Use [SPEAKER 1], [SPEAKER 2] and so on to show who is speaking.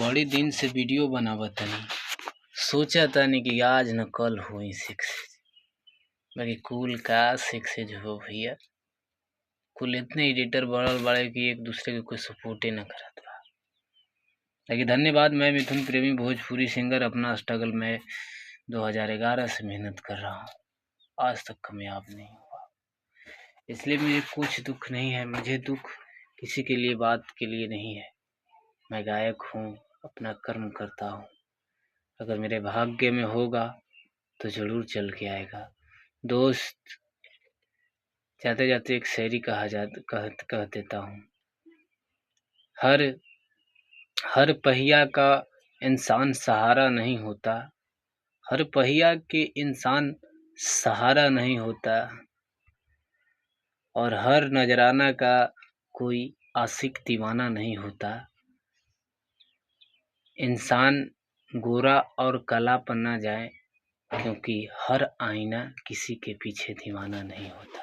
[SPEAKER 1] बड़ी दिन से वीडियो बनावत तनी, सोचा तनी कि आज न कल होई सक्सेस। बाकी कुल का सक्सेस हो भैया, कुल इतने एडिटर बढ़ल बाड़े कि एक दूसरे के कोई सपोर्टे न करत बा। लेकिन धन्यवाद, मैं मिथुन प्रेमी भोजपुरी सिंगर अपना स्ट्रगल में 2011 से मेहनत कर रहा हूँ, आज तक कामयाब नहीं हुआ। इसलिए मुझे कुछ दुख नहीं है, मुझे दुख किसी के लिए बात के लिए नहीं है। मैं गायक हूँ, अपना कर्म करता हूँ, अगर मेरे भाग्य में होगा तो ज़रूर चल के आएगा। दोस्त, जाते जाते एक शायरी कह देता हूँ, हर पहिया का इंसान सहारा नहीं होता, हर पहिया के इंसान सहारा नहीं होता, और हर नजराना का कोई आशिक दीवाना नहीं होता। इंसान गोरा और काला पर ना जाए, क्योंकि हर आईना किसी के पीछे दीवाना नहीं होता।